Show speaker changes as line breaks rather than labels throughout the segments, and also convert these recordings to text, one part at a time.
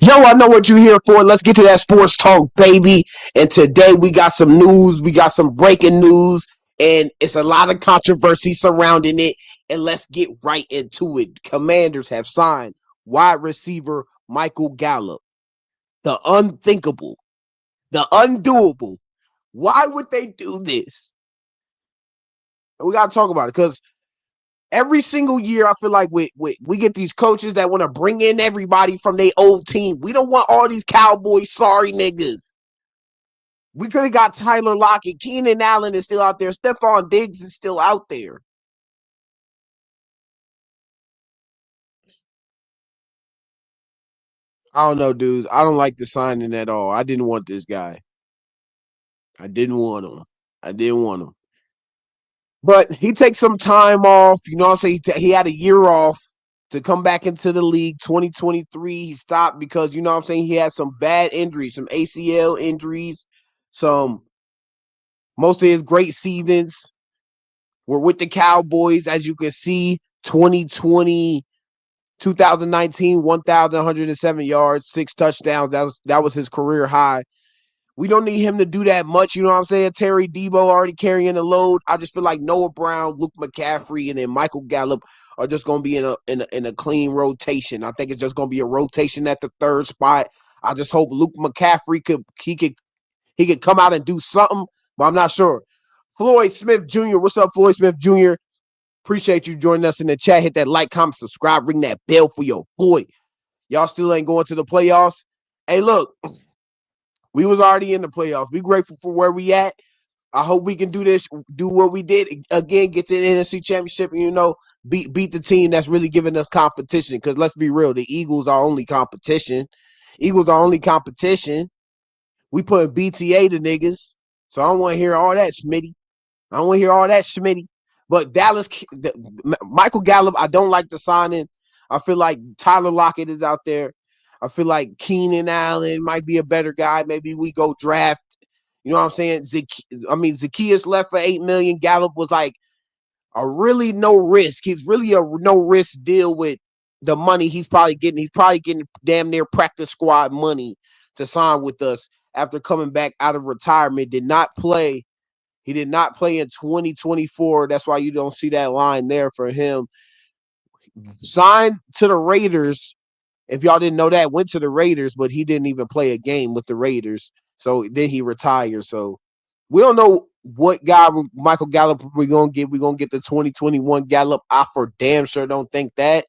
Yo, I know what you're here for. Let's get to that sports talk, baby. And today we got some news. We got some breaking news, and it's a lot of controversy surrounding it. And let's get right into it. Commanders have signed wide receiver Michael Gallup. The unthinkable, the undoable. Why would they do this? We got to talk about it because every single year, I feel like we get these coaches that want to bring in everybody from their old team. We don't want all these Cowboys sorry niggas. We could have got Tyler Lockett. Keenan Allen is still out there. Stephon Diggs is still out there. I don't know, dudes. I don't like the signing at all. I didn't want this guy. I didn't want him. I didn't want him. But he takes some time off. You know what I'm saying? He had a year off to come back into the league. 2023, he stopped because, you know what I'm saying, he had some bad injuries, some ACL injuries, some most of his great seasons were with the Cowboys. As you can see, 2020, 2019, 1,107 yards, 6 touchdowns. That was his career high. We don't need him to do that much. You know what I'm saying? Terry Debo already carrying the load. I just feel like Noah Brown, Luke McCaffrey, and then Michael Gallup are just going to be in a clean rotation. I think it's just going to be a rotation at the third spot. I just hope Luke McCaffrey could come out and do something, but I'm not sure. Floyd Smith Jr., what's up, Floyd Smith Jr.? Appreciate you joining us in the chat. Hit that like, comment, subscribe, ring that bell for your boy. Y'all still ain't going to the playoffs. Hey, look, we was already in the playoffs. Be grateful for where we at. I hope we can do this, do what we did again, get to the NFC Championship, and beat the team that's really giving us competition. Because let's be real, the Eagles are only competition. Eagles are only competition. We put BTA to niggas, so I don't want to hear all that, Smitty. I don't want to hear all that, Smitty. But Michael Gallup, I don't like the signing. I feel like Tyler Lockett is out there. I feel like Keenan Allen might be a better guy. Maybe we go draft. You know what I'm saying? Zacchaeus left for $8 million. Gallup was like a really no risk. He's really a no risk deal with the money he's probably getting. He's probably getting damn near practice squad money to sign with us after coming back out of retirement. Did not play. He did not play in 2024. That's why you don't see that line there for him. Signed to the Raiders. If y'all didn't know that, went to the Raiders, but he didn't even play a game with the Raiders. So then he retired. So we don't know what guy Michael Gallup we're gonna get. We're gonna get the 2021 Gallup. I for damn sure don't think that.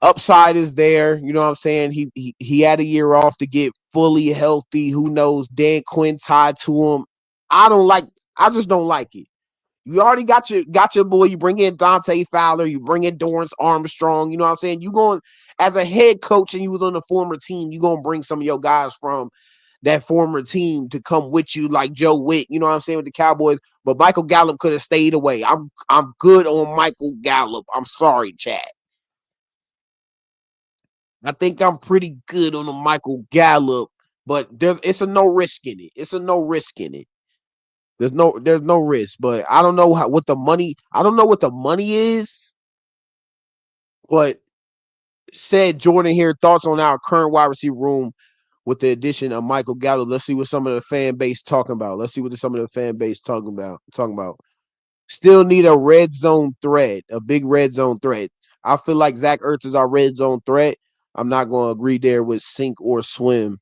Upside is there. You know what I'm saying? He had a year off to get fully healthy. Who knows? Dan Quinn tied to him. I don't like. I just don't like it. You already got your boy. You bring in Dante Fowler. You bring in Dorrance Armstrong. You know what I'm saying? You going as a head coach and you was on the former team. You gonna bring some of your guys from that former team to come with you, like Joe Witt. You know what I'm saying with the Cowboys. But Michael Gallup could have stayed away. I'm good on Michael Gallup. I'm sorry, Chad. I think I'm pretty good on the Michael Gallup, but it's a no risk in it. It's a no risk in it. There's no risk, but I don't know what the money. I don't know what the money is, but said Jordan here thoughts on our current wide receiver room with the addition of Michael Gallup. Let's see what some of the fan base talking about. Let's see what some of the fan base talking about. Still need a red zone threat, a big red zone threat. I feel like Zach Ertz is our red zone threat. I'm not going to agree there with sink or swim.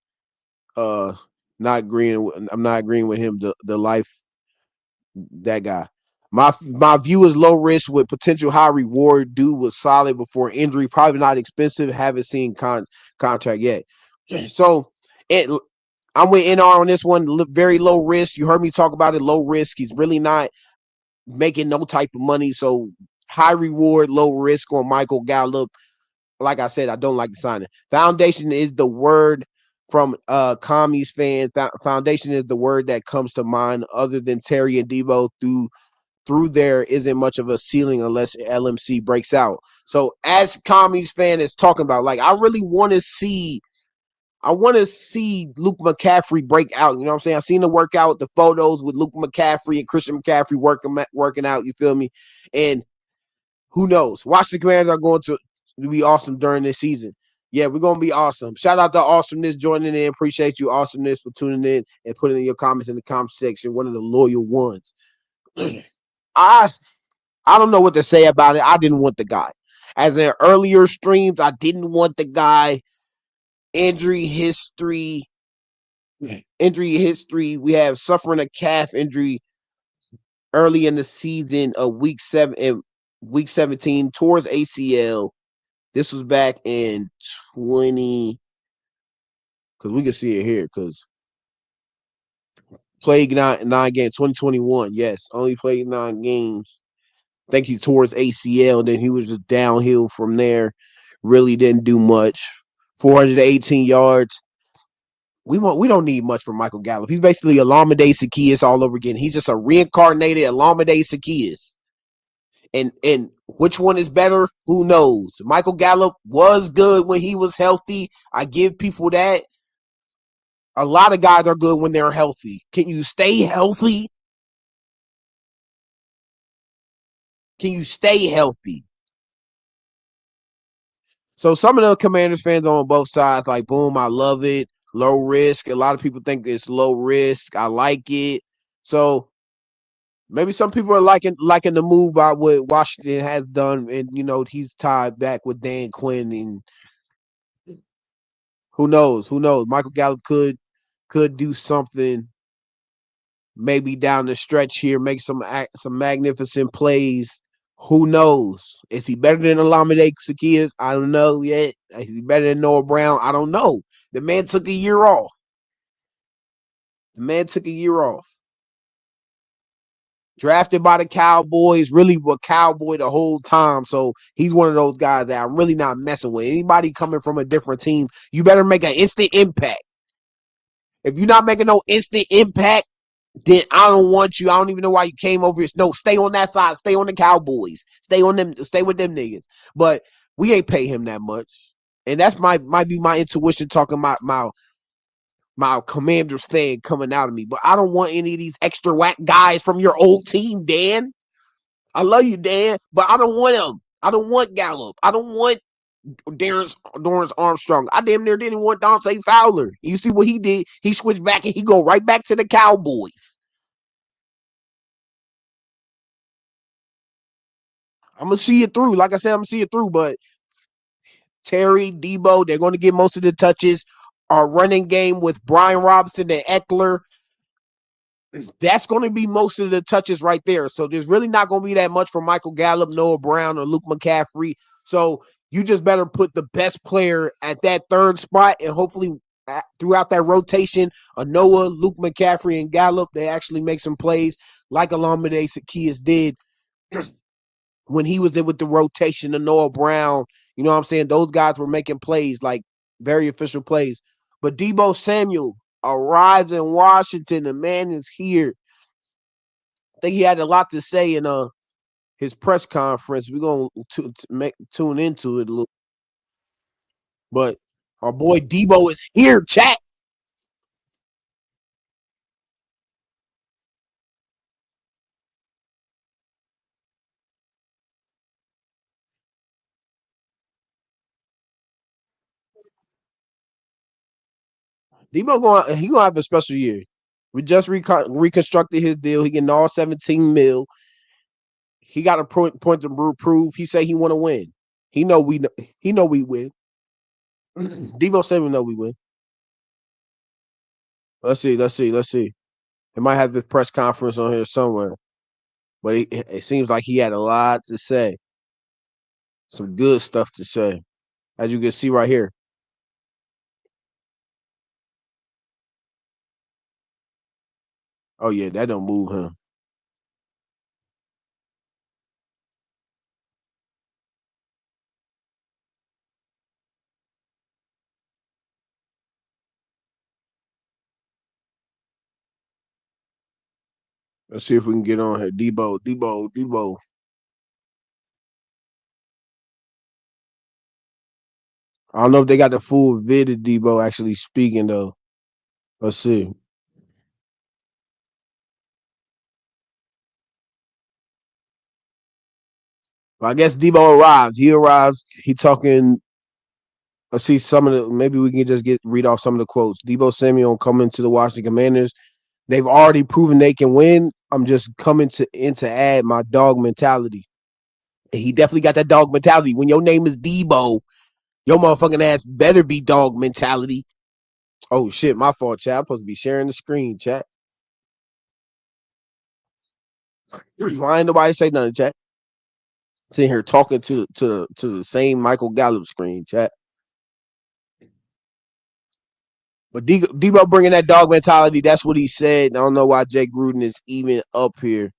Uh, not agreeing. I'm not agreeing with him. The life that guy. My view is low risk with potential high reward. Dude was solid before injury. Probably not expensive. Haven't seen contract yet. So it. I'm with NR on this one. Very low risk. You heard me talk about it. Low risk. He's really not making no type of money. So high reward, low risk on Michael Gallup. Like I said, I don't like the signing. Foundation is the word from commies fan. Foundation is the word that comes to mind. Other than Terry and Debo, through there isn't much of a ceiling unless LMC breaks out. So as commies fan is talking about, like I really want to see. I want to see Luke McCaffrey break out. You know what I'm saying? I've seen the workout, the photos with Luke McCaffrey and Christian McCaffrey working out. You feel me? And who knows? Watch the Commanders are going to be awesome during this season. Yeah, we're gonna be awesome. Shout out to Awesomeness joining in. Appreciate you, Awesomeness, for tuning in and putting in your comments in the comment section. One of the loyal ones. I I don't know what to say about it. I didn't want the guy. As in earlier streams, I didn't want the guy. Injury history. Injury history. We have suffering a calf injury early in the season of week 17 towards ACL. This was back in 20, because we can see it here, because played nine games, 2021. Yes, only played 9 games. Thank you towards ACL. Then he was just downhill from there. Really didn't do much. 418 yards. We don't need much from Michael Gallup. He's basically Alameda Zaccheaus all over again. He's just a reincarnated Alameda Zaccheaus. And which one is better? Who knows? Michael Gallup was good when he was healthy. I give people that. A lot of guys are good when they're healthy. Can you stay healthy? Can you stay healthy? So some of the Commanders fans on both sides, like, boom, I love it. Low risk. A lot of people think it's low risk. I like it. So maybe some people are liking the move by what Washington has done, and he's tied back with Dan Quinn, and who knows? Who knows? Michael Gallup could do something maybe down the stretch here, make some magnificent plays. Who knows? Is he better than Olamide Zaccheaus? I don't know yet. Is he better than Noah Brown? I don't know. The man took a year off. The man took a year off. Drafted by the Cowboys, really were Cowboy the whole time. So he's one of those guys that I'm really not messing with. Anybody coming from a different team, you better make an instant impact. If you're not making no instant impact, then I don't want you. I don't even know why you came over here. No, stay on that side. Stay on the Cowboys. Stay on them. Stay with them niggas. But we ain't pay him that much, and that's might be my intuition talking about my Commanders fan coming out of me. But I don't want any of these extra whack guys from your old team, Dan. I love you, Dan, but I don't want him. I don't want Gallup. I don't want Dorrance Armstrong. I damn near didn't want Dante Fowler. You see what he did? He switched back and he go right back to the Cowboys. I'm gonna see it through. Like I said, I'm gonna see it through. But Terry, Debo, they're gonna get most of the touches. Our running game with Brian Robinson and Eckler, that's going to be most of the touches right there. So there's really not going to be that much for Michael Gallup, Noah Brown, or Luke McCaffrey. So you just better put the best player at that third spot, and hopefully throughout that rotation of Noah, Luke McCaffrey, and Gallup, they actually make some plays like Alameda Zaccheaus did when he was in with the rotation of Noah Brown. You know what I'm saying? Those guys were making plays, like very official plays. But Debo Samuel arrives in Washington. The man is here. I think he had a lot to say in his press conference. We're gonna tune into it a little. But our boy Debo is here, chat. Debo he gonna have a special year. We just reconstructed his deal. He getting all 17 mil. He got a point to prove. He say he want to win. He know we win. Debo said we know we win. Let's see. He might have this press conference on here somewhere. But it seems like he had a lot to say. Some good stuff to say. As you can see right here. Oh yeah, that don't move him. Let's see if we can get on here. Debo. I don't know if they got the full vid of Debo actually speaking though. Let's see. Well, I guess Debo arrived. He arrived. He talking. let's see some of the. Maybe we can just read off some of the quotes. Debo Samuel coming to the Washington Commanders. They've already proven they can win. I'm just coming to in to add my dog mentality. And he definitely got that dog mentality. When your name is Debo, your motherfucking ass better be dog mentality. Oh shit, my fault, chat. I'm supposed to be sharing the screen, chat. Why ain't nobody say nothing, chat? Sitting here talking to the same Michael Gallup screen, chat. But Debo bringing that dog mentality, that's what he said. I don't know why Jay Gruden is even up here.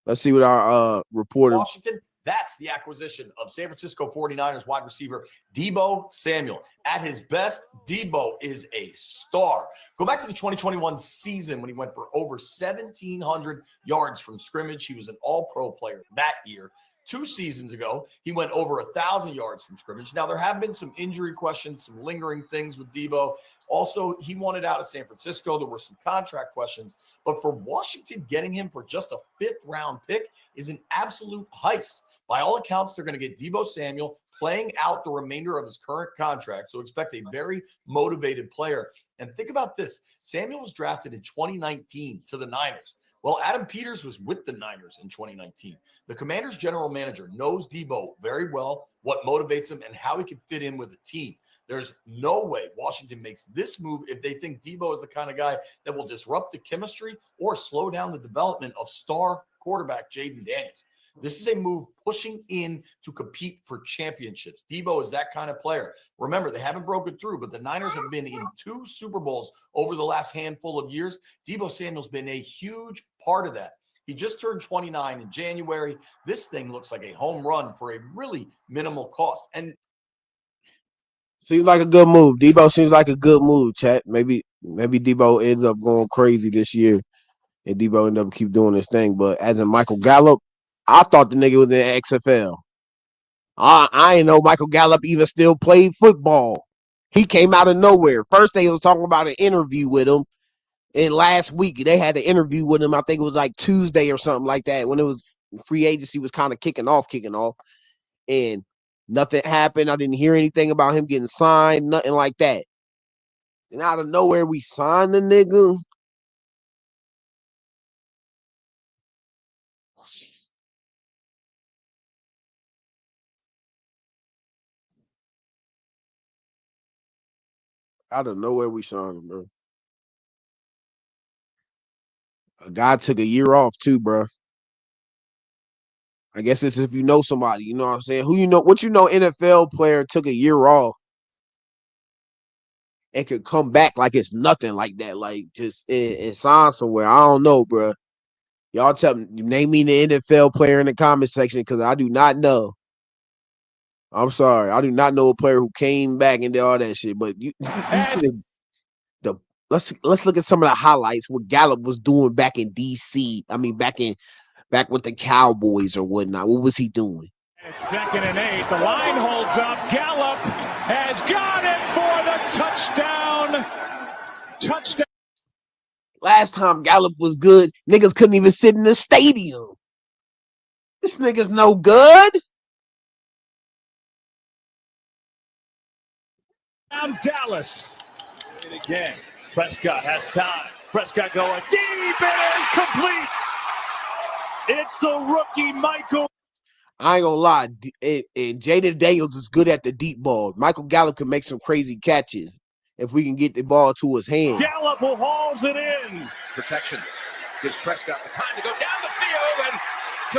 Let's see what our reporter.
Washington, that's the acquisition of San Francisco 49ers wide receiver Debo Samuel. At his best, Debo is a star. Go back to the 2021 season when he went for over 1,700 yards from scrimmage. He was an all-pro player that year. 2 seasons ago, he went over 1,000 yards from scrimmage. Now, there have been some injury questions, some lingering things with Debo. Also, he wanted out of San Francisco. There were some contract questions. But for Washington, getting him for just a 5th-round pick is an absolute heist. By all accounts, they're going to get Debo Samuel playing out the remainder of his current contract. So expect a very motivated player. And think about this. Samuel was drafted in 2019 to the Niners. Well, Adam Peters was with the Niners in 2019. The Commanders' general manager knows Debo very well, what motivates him, and how he can fit in with the team. There's no way Washington makes this move if they think Debo is the kind of guy that will disrupt the chemistry or slow down the development of star quarterback Jaden Daniels. This is a move pushing in to compete for championships. Debo is that kind of player. Remember, they haven't broken through, but the Niners have been in 2 Super Bowls over the last handful of years. Debo Samuel's been a huge part of that. He just turned 29 in January. This thing looks like a home run for a really minimal cost. And
seems like a good move. Debo seems like a good move, chat. Maybe Debo ends up going crazy this year, and Debo end up keep doing his thing. But as in Michael Gallup, I thought the nigga was in the XFL. I ain't know Michael Gallup even still played football. He came out of nowhere. First, they was talking about an interview with him, and last week they had an interview with him. I think it was like Tuesday or something like that when it was free agency was kind of kicking off, and nothing happened. I didn't hear anything about him getting signed, nothing like that. And out of nowhere, we signed the nigga. Out of nowhere, we signed him, bro. A guy took a year off too, bro. I guess it's if you know somebody, you know what I'm saying? Who you know, what you know, NFL player took a year off and could come back like it's nothing like that, like just and sign somewhere. I don't know, bro. Y'all tell me, name me the NFL player in the comment section because I do not know. I'm sorry, I do not know a player who came back and did all that shit. But you see the let's look at some of the highlights. What Gallup was doing back in DC. I mean, back with the Cowboys or whatnot. What was he doing?
It's 2nd and 8. The line holds up. Gallup has got it for the touchdown. Touchdown.
Last time Gallup was good, niggas couldn't even sit in the stadium. This nigga's no good.
Down Dallas. And again, Prescott has time. Prescott going deep and it's complete. It's the rookie Michael.
I ain't gonna lie, and Jaden Daniels is good at the deep ball. Michael Gallup can make some crazy catches if we can get the ball to his hand.
Gallup will hauls it in.
Protection gives Prescott the time to go down the field and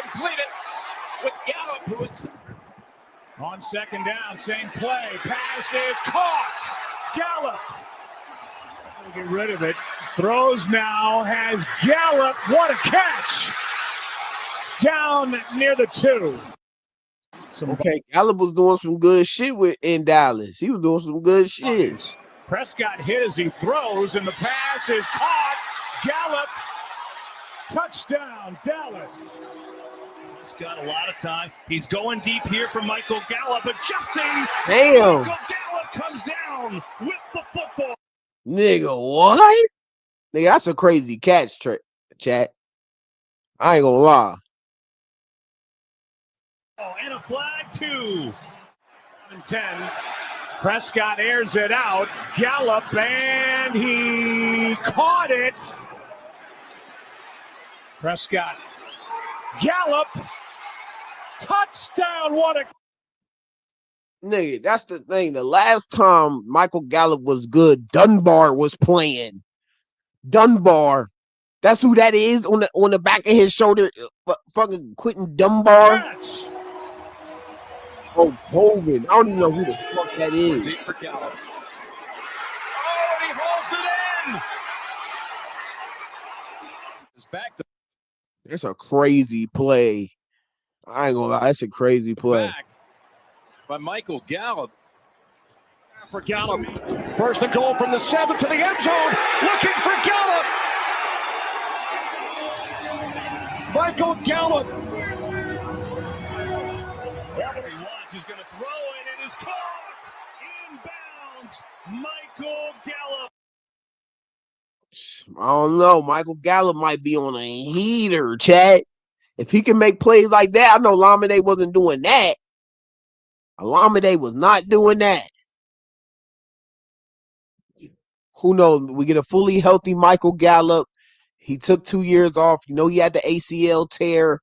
complete it with Gallup, who is
on 2nd down. Same play. Pass is caught. Gallup. Get rid of it. Throws now. Has Gallup. What a catch. Down near the 2.
Okay, Gallup was doing some good shit in Dallas. He was doing some good shit.
Prescott hit as he throws, and the pass is caught. Gallup, touchdown, Dallas.
He's got a lot of time. He's going deep here for Michael Gallup, adjusting.
Damn.
Michael Gallup comes down with the football.
Nigga, what? Nigga, that's a crazy catch, chat. I ain't gonna lie.
Oh, and a flag, too.
10. Prescott airs it out. Gallup, and he caught it. Prescott. Gallup. Touchdown. What a...
Nigga, that's the thing. The last time Michael Gallup was good, Dunbar was playing. Dunbar. That's who that is on the back of his shoulder. Fucking Quentin Dunbar.
catch.
Oh, Hogan. I don't even know who the fuck that is.
Deep for Gallup. Oh, and he hauls it in. It's back to
That's a crazy play. I ain't gonna lie. That's a crazy play.
back by Michael Gallup.
For Gallup.
First and goal from the 7 to the end zone. Looking for Gallup. Michael Gallup.
Wherever he wants, he's going to throw it. It is caught. Inbounds. Michael Gallup.
I don't know. Michael Gallup might be on a heater, Chad. If he can make plays like that, I know Lamine wasn't doing that. Lamine was not doing that. Who knows? We get a fully healthy Michael Gallup. He took 2 years off. You know, he had the ACL tear.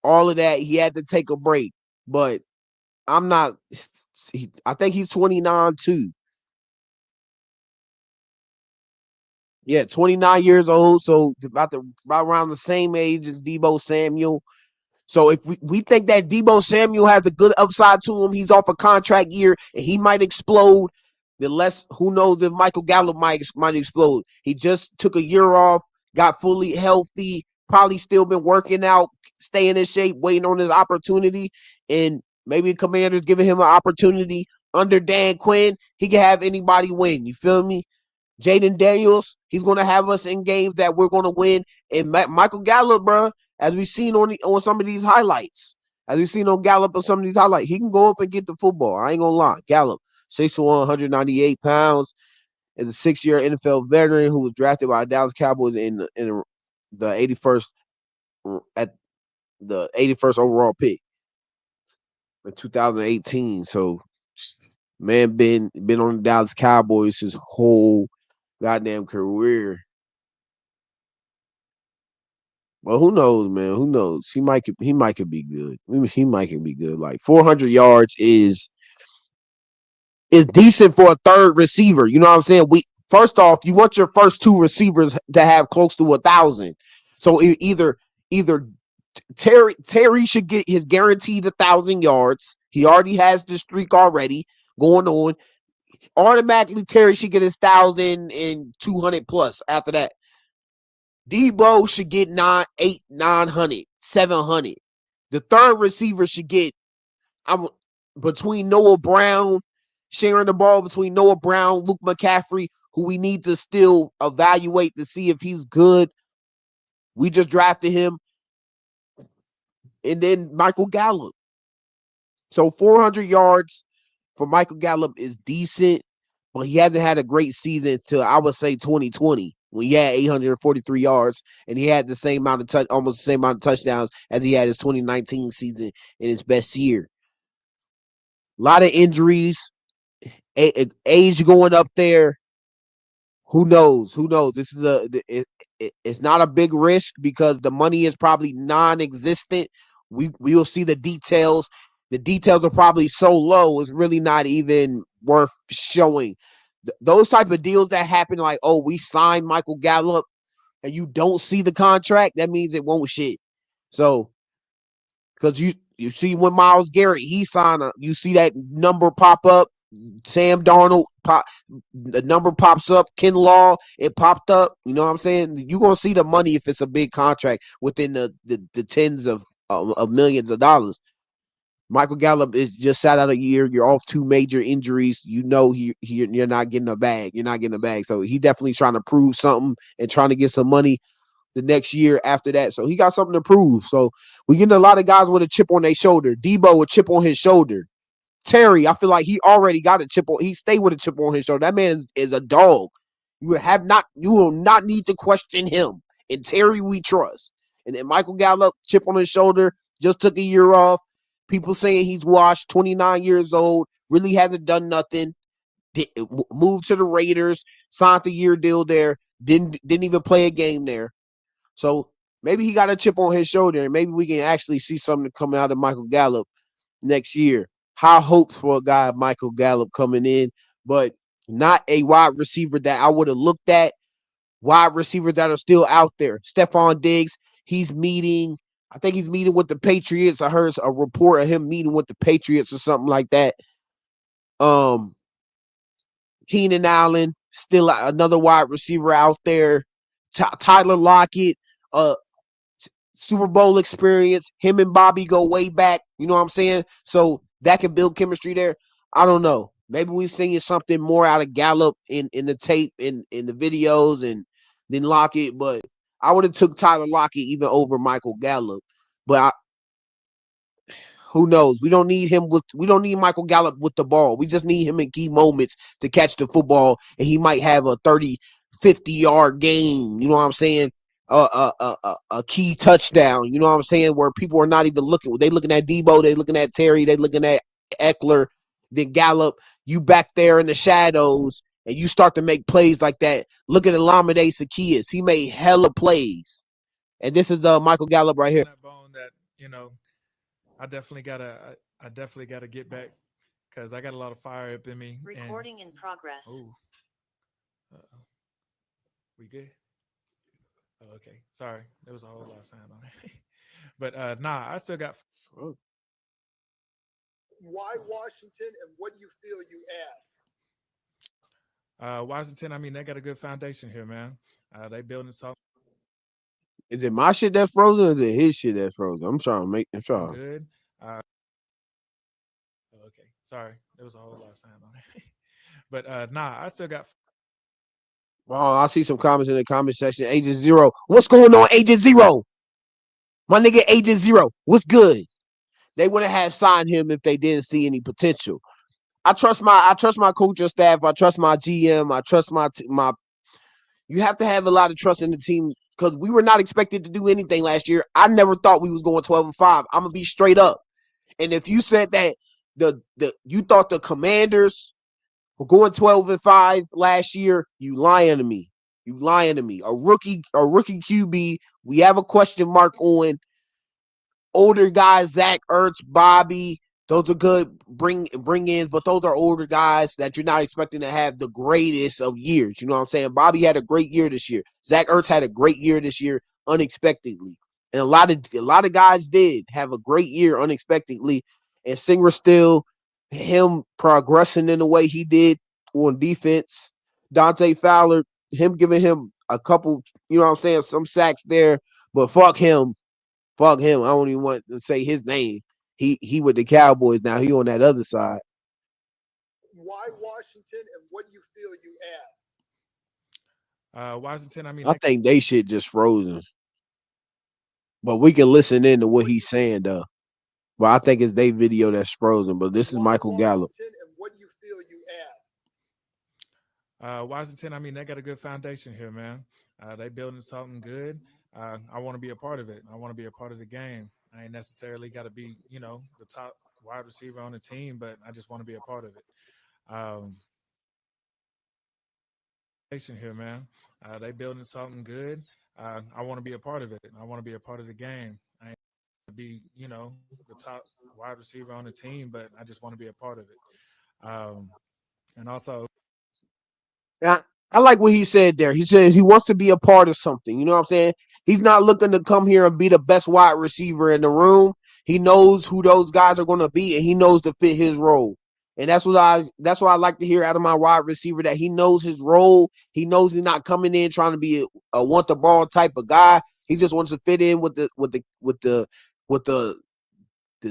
All of that. He had to take a break. But I'm not. I think he's 29 too. Yeah, 29 years old. So about around the same age as Deebo Samuel. So if we think that Deebo Samuel has a good upside to him, he's off a contract year and he might explode. The less, who knows if Michael Gallup might explode. He just took a year off, got fully healthy, probably still been working out, staying in shape, waiting on his opportunity. And maybe the Commanders giving him an opportunity under Dan Quinn. He can have anybody win. You feel me? Jaden Daniels, he's going to have us in games that we're going to win. And Michael Gallup, bro, as we've seen on some of these highlights, he can go up and get the football. I ain't going to lie. Gallup, 6'1", 198 pounds, is a 6-year NFL veteran who was drafted by the Dallas Cowboys in the 81st at the 81st overall pick in 2018. So, man, been on the Dallas Cowboys his whole goddamn career. Well, who knows, man? Who knows? He might could be good. He might could be good. Like 400 yards is decent for a third receiver. You know what I'm saying? First off, you want your first two receivers to have close to 1,000. So either Terry should get his guaranteed 1,000 yards. He already has the streak already going on. Automatically, Terry should get his 1,200 plus after that. Deebo should get 900, 700. The third receiver should get between Noah Brown, sharing the ball between Noah Brown, Luke McCaffrey, who we need to still evaluate to see if he's good. We just drafted him. And then Michael Gallup. So 400 yards for Michael Gallup is decent, but he hasn't had a great season until I would say 2020 when he had 843 yards and he had the same amount of almost the same amount of touchdowns as he had his 2019 season in his best year. A lot of injuries, age going up there. Who knows? This is it's not a big risk because the money is probably non-existent. We'll see the details. The details are probably so low, it's really not even worth showing. Those type of deals that happen, like, oh, we signed Michael Gallup and you don't see the contract, that means it won't shit. So, because you see when Myles Garrett, he signed, you see that number pop up. Sam Darnold, the number pops up. Ken Law, it popped up. You know what I'm saying? You're going to see the money if it's a big contract within the tens of millions of dollars. Michael Gallup is just sat out a year. You're off 2 major injuries. You know you're not getting a bag. You're not getting a bag. So he definitely trying to prove something and trying to get some money the next year after that. So he got something to prove. So we getting a lot of guys with a chip on their shoulder. Deebo, a chip on his shoulder. Terry, I feel like he already got a chip on. He stayed with a chip on his shoulder. That man is a dog. You will not need to question him. And Terry, we trust. And then Michael Gallup, chip on his shoulder, just took a year off. People saying he's washed, 29 years old, really hasn't done nothing. Moved to the Raiders, signed the year deal there, didn't even play a game there. So maybe he got a chip on his shoulder, and maybe we can actually see something come out of Michael Gallup next year. High hopes for a guy Michael Gallup coming in, but not a wide receiver that I would have looked at. Wide receivers that are still out there. Stephon Diggs, I think he's meeting with the Patriots. I heard a report of him meeting with the Patriots or something like that. Keenan Allen, still another wide receiver out there. Tyler Lockett, Super Bowl experience. Him and Bobby go way back. You know what I'm saying? So that can build chemistry there. I don't know. Maybe we've seen something more out of Gallup in the tape, in the videos, and then Lockett. But I would have took Tyler Lockett even over Michael Gallup. But who knows? We don't need Michael Gallup with the ball. We just need him in key moments to catch the football, and he might have a 30, 50-yard game. You know what I'm saying? A key touchdown. You know what I'm saying? Where people are not even looking. They looking at Debo. They looking at Terry. They looking at Eckler. Then Gallup, you back there in the shadows, and you start to make plays like that. Look at Olamide Zaccheaus. He made hella plays. And this is Michael Gallup right here.
That bone that, I definitely gotta get back because I got a lot of fire up in me.
Recording in progress.
Oh, we good? Oh, okay. Sorry, there was a whole lot of sound on it. But I still got.
Why Washington, and what do you feel you add?
Washington, I mean, they got a good foundation here, man. They building something.
Is it my shit that's frozen or is it his shit that's frozen? I'm trying to make it
good. Okay. Sorry. There was a whole lot of sound on it. But I still got.
Oh, I see some comments in the comment section. Agent Zero. What's going on, Agent Zero? My nigga Agent Zero. What's good? They wouldn't have signed him if they didn't see any potential. I trust my coaching staff. I trust my GM. I trust my. You have to have a lot of trust in the team because we were not expected to do anything last year. I never thought we was going 12-5. I'm gonna be straight up. And if you said that you thought the Commanders were going 12-5 last year, you lying to me. You lying to me. A rookie QB. We have a question mark on. Older guys, Zach Ertz, Bobby, those are good bring-ins, but those are older guys that you're not expecting to have the greatest of years. You know what I'm saying? Bobby had a great year this year. Zach Ertz had a great year this year unexpectedly. And a lot of guys did have a great year unexpectedly. And Singer still, him progressing in the way he did on defense. Dante Fowler, him giving him a couple, you know what I'm saying, some sacks there, but fuck him. Fuck him. I don't even want to say his name. He with the Cowboys now. He on that other side.
Why Washington, and what do you feel you add?
Washington, I mean,
I think they shit just frozen. But we can listen in to what he's saying though. But I think it's their video that's frozen. But this is Michael Gallup.
And what do you feel you add?
Washington, I mean, they got a good foundation here, man. They building something good. I want to be a part of it. I want to be a part of the game. I ain't necessarily got to be, the top wide receiver on the team, but I just want to be a part of it. Here, man. They building something good. I want to be a part of it. I want to be a part of the game. I ain't to be, the top wide receiver on the team, but I just want to be a part of it. And also,
Yeah, I like what he said there. He said he wants to be a part of something. You know what I'm saying? He's not looking to come here and be the best wide receiver in the room. He knows who those guys are going to be, and he knows to fit his role. And that's what I like to hear out of my wide receiver, that he knows his role. He knows he's not coming in trying to be a want the ball type of guy. He just wants to fit in with the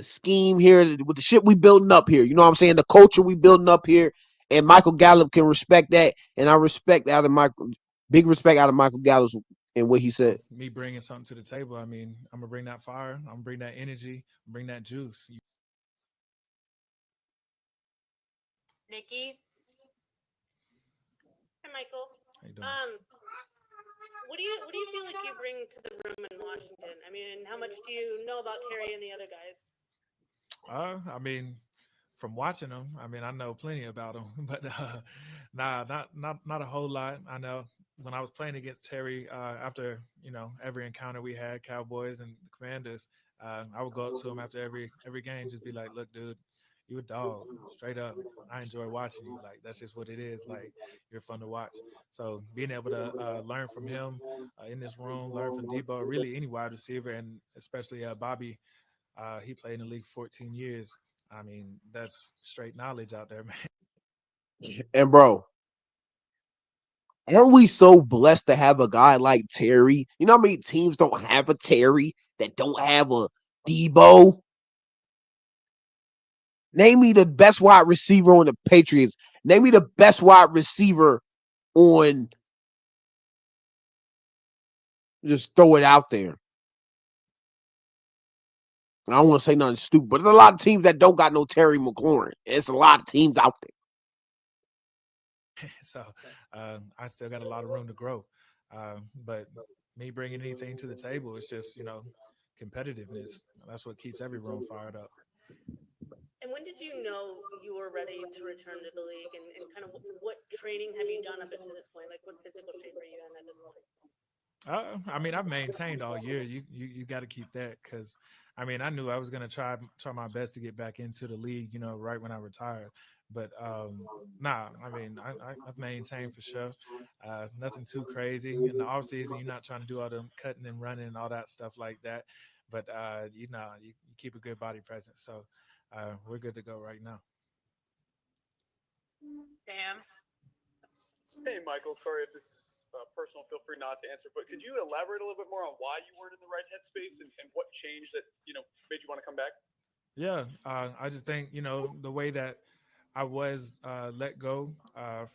scheme here, with the shit we building up here. You know what I'm saying? The culture we building up here. And Michael Gallup can respect that. And I respect big respect out of Michael Gallup and what he said.
Me bringing something to the table. I mean, I'm going to bring that fire. I'm going to bring that energy, bring that juice.
Nikki.
Hi, Michael.
How you doing?
What do you feel like you bring to the room in Washington? I mean, how much do you know about Terry and the other guys?
I mean, from watching him, I mean, I know plenty about him, but not a whole lot. I know when I was playing against Terry, after every encounter we had, Cowboys and the Commanders, I would go up to him after every game, just be like, "Look, dude, you a dog, straight up. I enjoy watching you. Like that's just what it is. Like you're fun to watch." So being able to learn from him in this room, learn from Debo, really any wide receiver, and especially Bobby. He played in the league 14 years. I mean, that's straight knowledge out there, man.
And bro, aren't we so blessed to have a guy like Terry? You know how many teams don't have a Terry that don't have a Debo? Name me the best wide receiver on the Patriots. Name me the best wide receiver on. Just throw it out there. I don't want to say nothing stupid, but there's a lot of teams that don't got no Terry McLaurin. It's a lot of teams out
So I still got a lot of room to grow. But me bringing anything to the table is just, competitiveness. That's what keeps every room fired up.
And when did you know you were ready to return to the league, and kind of what training have you done up until this point? Like, what physical shape are you in at this point?
I mean, I've maintained all year. You got to keep that because, I mean, I knew I was gonna try my best to get back into the league. Right when I retired. But nah, I mean, I've maintained for sure. Nothing too crazy in the off season. You're not trying to do all the cutting and running and all that stuff like that. But you keep a good body presence. So we're good to go right now.
Damn.
Hey, Michael. Sorry if this is personal. Feel free not to answer. But could you elaborate a little bit more on why you weren't in the right headspace and what changed that made you want to come back?
Yeah, I just think the way that I was let go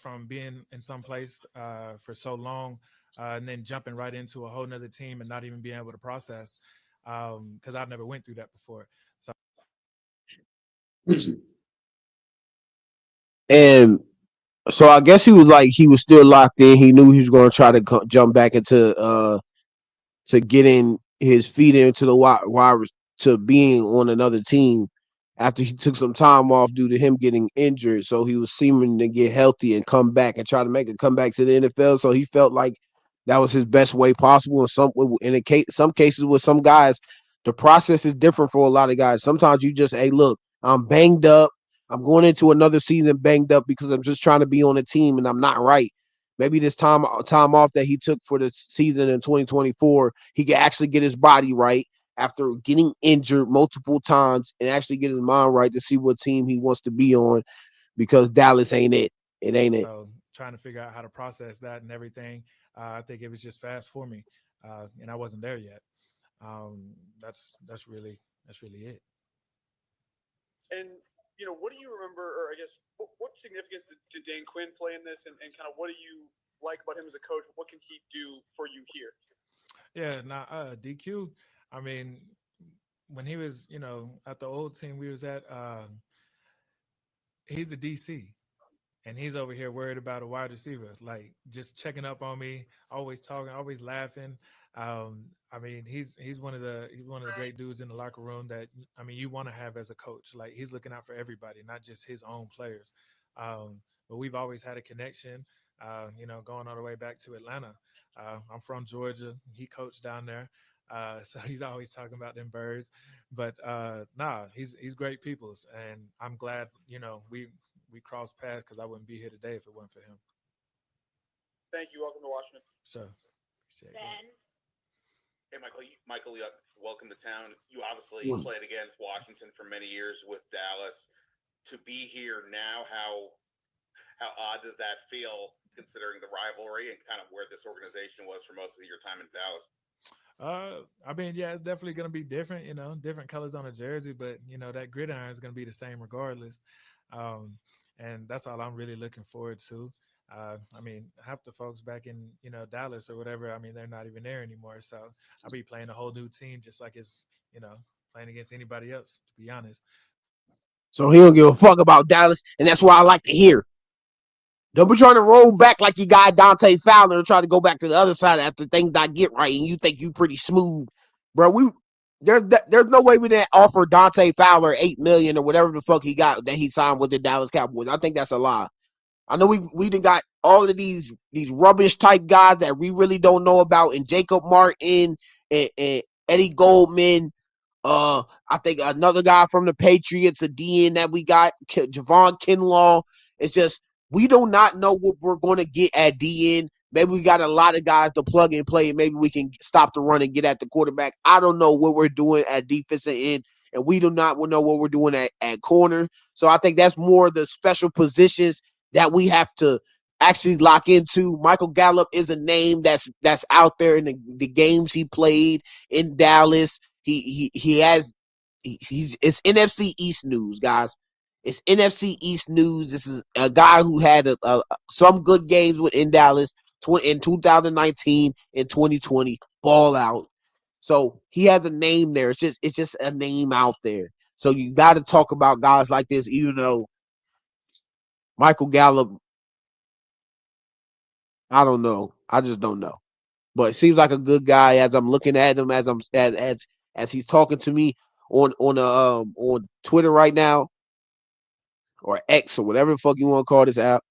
from being in some place for so long, and then jumping right into a whole nother team and not even being able to process because I've never went through that before. So
there. And so I guess he was still locked in. He knew he was going to try to jump back into to getting his feet into the wide to being on another team after he took some time off due to him getting injured. So he was seeming to get healthy and come back and try to make a comeback to the NFL. So he felt like that was his best way possible. And some cases with some guys, the process is different for a lot of guys. Sometimes you just, hey, look, I'm banged up. I'm going into another season banged up because I'm just trying to be on a team and I'm not right. Maybe this time off that he took for the season in 2024, he can actually get his body right after getting injured multiple times and actually get his mind right to see what team he wants to be on because Dallas ain't it. It ain't it.
so trying to figure out how to process that and everything, I think it was just fast for me, and I wasn't there yet. That's really it.
And what do you remember, or I guess, what significance did Dan Quinn play in this, and kind of what do you like about him as a coach? What can he do for you here?
Yeah, now DQ. I mean, when he was, at the old team we was at, he's the DC, and he's over here worried about a wide receiver, like just checking up on me, always talking, always laughing. I mean, he's one of the great dudes in the locker room that I mean you want to have as a coach. Like he's looking out for everybody, not just his own players. But we've always had a connection. Going all the way back to Atlanta. I'm from Georgia. He coached down there. So he's always talking about them birds, but nah, he's great peoples, and I'm glad we crossed paths because I wouldn't be here today if it wasn't for him.
Thank you. Welcome to Washington.
So, appreciate it.
Ben.
Hey, Michael, welcome to town. You obviously
Mm.
played against Washington for many years with Dallas. To be here now, how odd does that feel, considering the rivalry and kind of where this organization was for most of your time in Dallas?
I mean, yeah, it's definitely going to be different, different colors on a jersey, but that gridiron is going to be the same regardless. Um, and that's all I'm really looking forward to. I mean, half the folks back in, Dallas or whatever, I mean, they're not even there anymore. So I'll be playing a whole new team, just like it's, playing against anybody else, to be honest.
So he don't give a fuck about Dallas, and that's why I like to hear. Don't be trying to roll back like you got Dante Fowler and try to go back to the other side after things not get right, and you think you pretty smooth, bro. There's no way we didn't offer Dante Fowler $8 million or whatever the fuck he got that he signed with the Dallas Cowboys. I think that's a lie. I know we done got all of these rubbish type guys that we really don't know about, and Jacob Martin and Eddie Goldman. I think another guy from the Patriots, a DN that we got, Javon Kinlaw. It's just we do not know what we're going to get at DN. Maybe we got a lot of guys to plug and play, and maybe we can stop the run and get at the quarterback. I don't know what we're doing at defensive end, and we do not know what we're doing at corner. So I think that's more the special positions that we have to actually lock into. Michael Gallup is a name that's out there in the games he played in Dallas. He has it's NFC East news, guys. It's NFC East news. This is a guy who had some good games in Dallas in 2019 and 2020. Ball out. So he has a name there. It's just a name out there. So you got to talk about guys like this, even though Michael Gallup, I don't know. I just don't know. But it seems like a good guy as I'm looking at him, as he's talking to me on Twitter right now, or X, or whatever the fuck you want to call this app.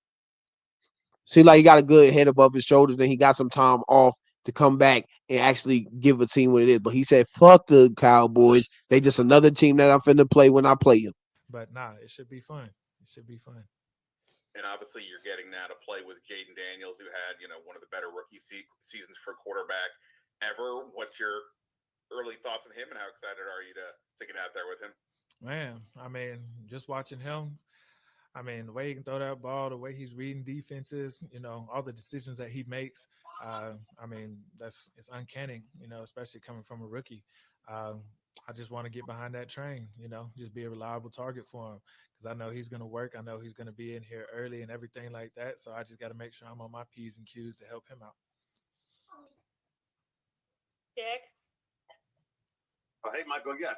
Seems like he got a good head above his shoulders, and he got some time off to come back and actually give a team what it is. But he said, "Fuck the Cowboys. They just another team that I'm finna play when I play them."
But nah, it should be fun. It should be fun.
And obviously, you're getting now to play with Jaden Daniels, who had one of the better rookie seasons for quarterback ever. What's your early thoughts on him, and how excited are you to get out there with him?
Man, I mean, just watching him, I mean, the way he can throw that ball, the way he's reading defenses, all the decisions that he makes. I mean, it's uncanny, especially coming from a rookie. I just want to get behind that train, just be a reliable target for him because I know he's going to work. I know he's going to be in here early and everything like that. So I just got to make sure I'm on my P's and Q's to help him out.
Dick?
Hey, Michael, yeah,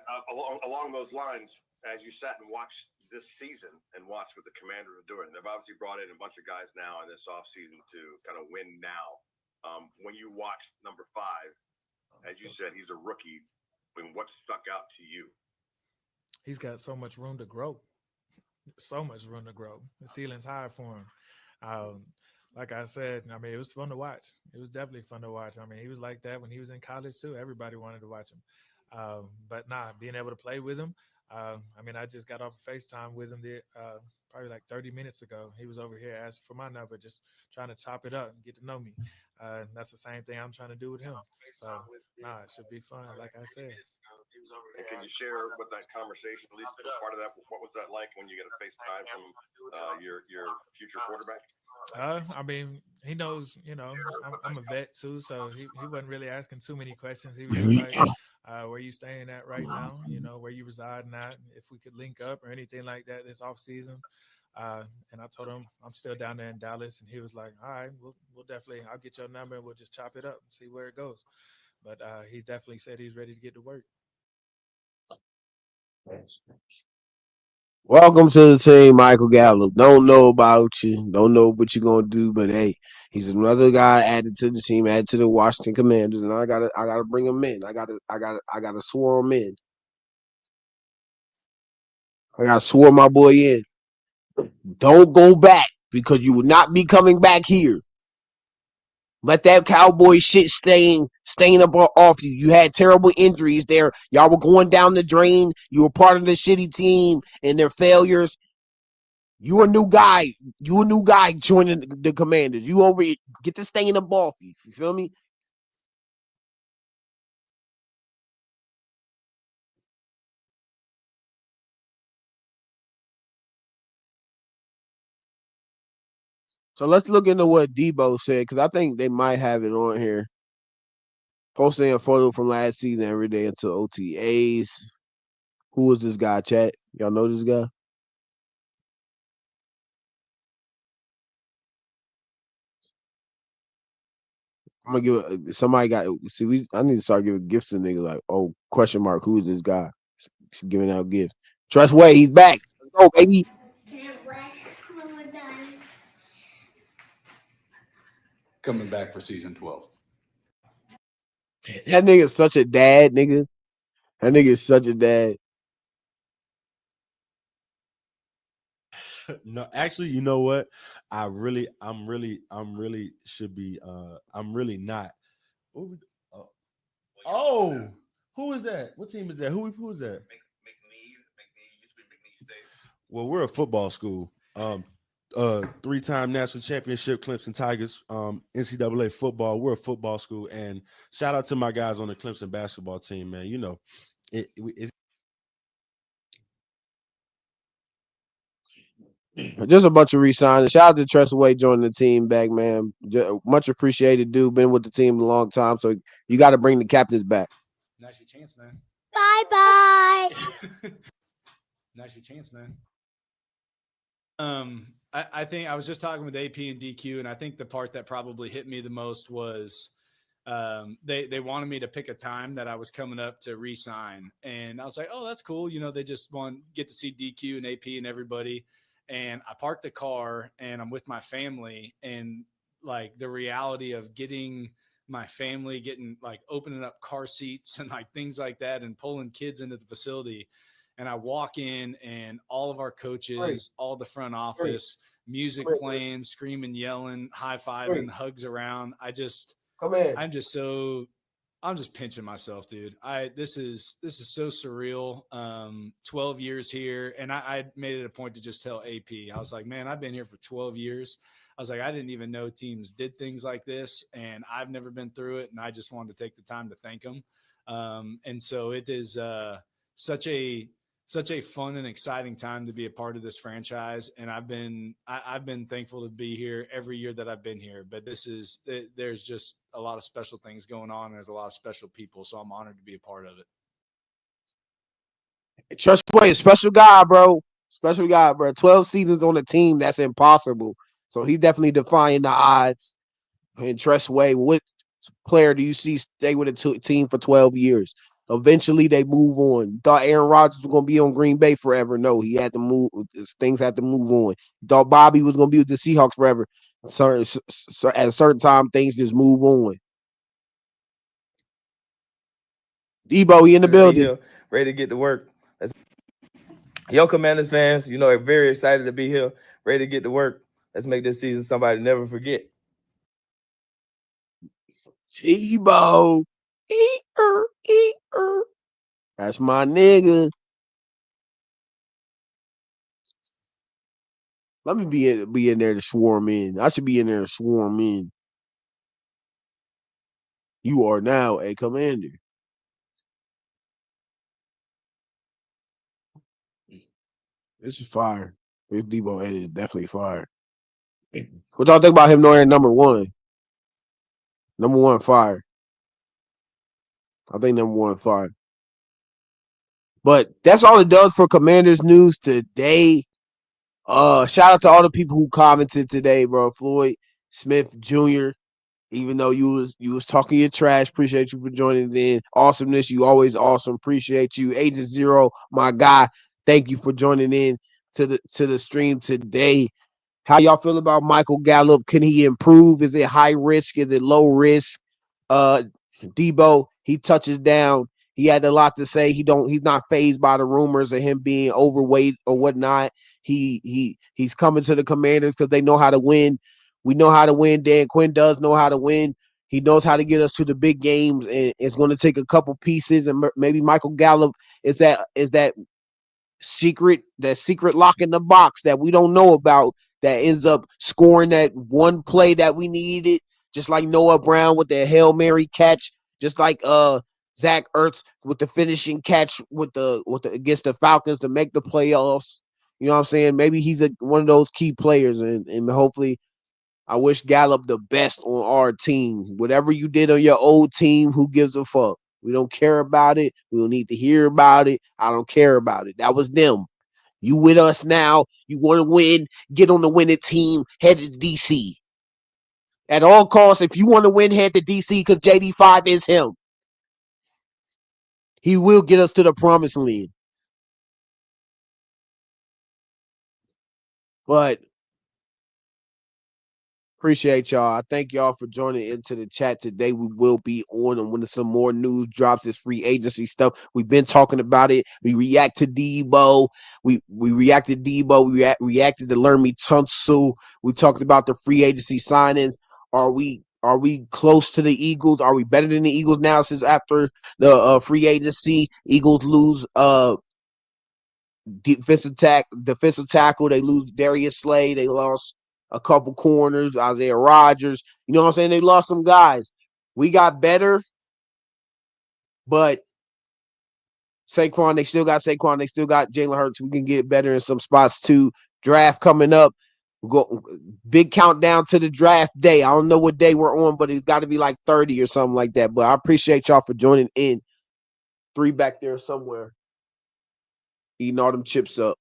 along those lines, as you sat and watched this season and watched what the Commanders are doing, they've obviously brought in a bunch of guys now in this offseason to kind of win now. When you watched number 5, as you said, he's a rookie. What stuck out to you?
He's got so much room to grow. So much room to grow. The ceiling's high for him. Like I said, I mean, it was fun to watch. It was definitely fun to watch. I mean, he was like that when he was in college too. Everybody wanted to watch him. But being able to play with him. I mean, I just got off of FaceTime with him probably like 30 minutes ago. He was over here asking for my number, just trying to chop it up and get to know me. That's the same thing I'm trying to do with him. So, it should be fun, like I said.
And can you share what that conversation, at least part of that, what was that like when you get a FaceTime from your future quarterback?
I mean, he knows, I'm a vet too, so he wasn't really asking too many questions. He was just like, where you staying at right now? Where you residing at? If we could link up or anything like that this off season. And I told him I'm still down there in Dallas, and he was like, all right, we'll definitely, I'll get your number and we'll just chop it up and see where it goes. But he definitely said he's ready to get to work.
Welcome to the team, Michael Gallup. Don't know about you. Don't know what you're gonna do, but hey, he's another guy added to the team, added to the Washington Commanders, and I gotta bring him in. I gotta swarm him in. I gotta swarm my boy in. Don't go back because you will not be coming back here. Let that Cowboy shit stain up off you. You had terrible injuries there. Y'all were going down the drain. You were part of the shitty team and their failures. You a new guy. You a new guy joining the Commanders. You over here. Get the stain up off you. You feel me? So let's look into what Debo said, because I think they might have it on here. Posting a photo from last season every day until OTAs. Who is this guy, chat? Y'all know this guy? I'm gonna give somebody got I need to start giving gifts to niggas like, oh, question mark, who is this guy? Giving out gifts. Trust Way, he's back. Let's go, baby.
Coming back for season 12.
That nigga's such a dad, nigga. That nigga is such a dad.
No, actually, you know what? I'm really should be. I'm really not. What we, oh, oh, who is that? What team is that? Who is that?
McNeese used to be McNeese State.
Well, we're a football school. 3-time national championship Clemson Tigers. NCAA football. We're a football school, and shout out to my guys on the Clemson basketball team, man. You know, it's
Just a bunch of re-signings. Shout out to Tressaway joining the team back, man. Much appreciated, dude. Been with the team a long time, so you got to bring the captains back.
Now's your chance, man.
Bye bye.
Now's your chance, man. I think I was just talking with AP and DQ, and I think the part that probably hit me the most was they wanted me to pick a time that I was coming up to re-sign, and I was like, oh, that's cool. You know, they just get to see DQ and AP and everybody. And I parked the car, and I'm with my family, and like the reality of getting my family, like opening up car seats and like things like that, and pulling kids into the facility. And I walk in, and all of our coaches, all the front office, music playing, screaming, yelling, high-fiving, hugs around. I'm just pinching myself, dude. This is so surreal. 12 years here. And I made it a point to just tell AP. I was like, man, I've been here for 12 years. I was like, I didn't even know teams did things like this, and I've never been through it. And I just wanted to take the time to thank them. And so it is such a fun and exciting time to be a part of this franchise. And I've been thankful to be here every year that I've been here, but there's just a lot of special things going on. And there's a lot of special people. So I'm honored to be a part of it.
Trustway, a special guy, bro. Special guy, bro. 12 seasons on the team. That's impossible. So he's definitely defying the odds. And Trustway, what player do you see stay with a team for 12 years? Eventually, they move on. Thought Aaron Rodgers was going to be on Green Bay forever. No, he had to move. Things had to move on. Thought Bobby was going to be with the Seahawks forever. So at a certain time, things just move on. Debo, he in the building.
Ready to get to work. Yo, Commanders fans, you know, very excited to be here. Ready to get to work. Let's make this season somebody never forget.
Debo. That's my nigga. Let me be in there to swarm in. I should be in there to swarm in. You are now a commander. This is fire. This Debo edit is definitely fire. What y'all think about him knowing number one? Number one fire. I think number one fire. But that's all it does for Commanders news today. Shout out to all the people who commented today, bro. Floyd Smith Jr. Even though you was talking your trash, appreciate you for joining in. Awesomeness, you always awesome. Appreciate you. Agent Zero, my guy. Thank you for joining in to the stream today. How y'all feel about Michael Gallup? Can he improve? Is it high risk? Is it low risk? Debo, he touches down. He had a lot to say. He's not fazed by the rumors of him being overweight or whatnot. He's coming to the Commanders because they know how to win. We know how to win. Dan Quinn does know how to win. He knows how to get us to the big games, and it's going to take a couple pieces. And maybe Michael Gallup is that secret lock in the box that we don't know about that ends up scoring that one play that we needed, just like Noah Brown with the Hail Mary catch, just like Zach Ertz with the finishing catch with the against the Falcons to make the playoffs. You know what I'm saying? Maybe he's one of those key players, and hopefully I wish Gallup the best on our team. Whatever you did on your old team, who gives a fuck? We don't care about it. We don't need to hear about it. I don't care about it. That was them. You with us now. You want to win. Get on the winning team. Head to DC. At all costs, if you want to win, head to DC because JD5 is him. He will get us to the promised land. But Appreciate y'all. I thank y'all for joining into the chat today. We will be on and when some more news drops, this free agency stuff. We've been talking about it. We react to Debo. We reacted to Debo. We reacted to Lermy Tunsil. We talked about the free agency signings. Are we close to the Eagles? Are we better than the Eagles now since after the free agency? Eagles lose defensive tackle. They lose Darius Slay. They lost a couple corners, Isaiah Rodgers. You know what I'm saying? They lost some guys. We got better, but Saquon, they still got Saquon. They still got Jalen Hurts. We can get better in some spots too. Draft coming up. Go big countdown to the draft day. I don't know what day we're on, but it's got to be like 30 or something like that. But I appreciate y'all for joining in. 3 back there somewhere, eating all them chips up.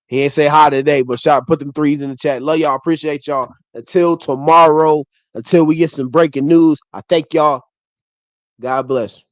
He ain't say hi today, but put them 3s in the chat. Love y'all. Appreciate y'all. Until tomorrow, until we get some breaking news, I thank y'all. God bless.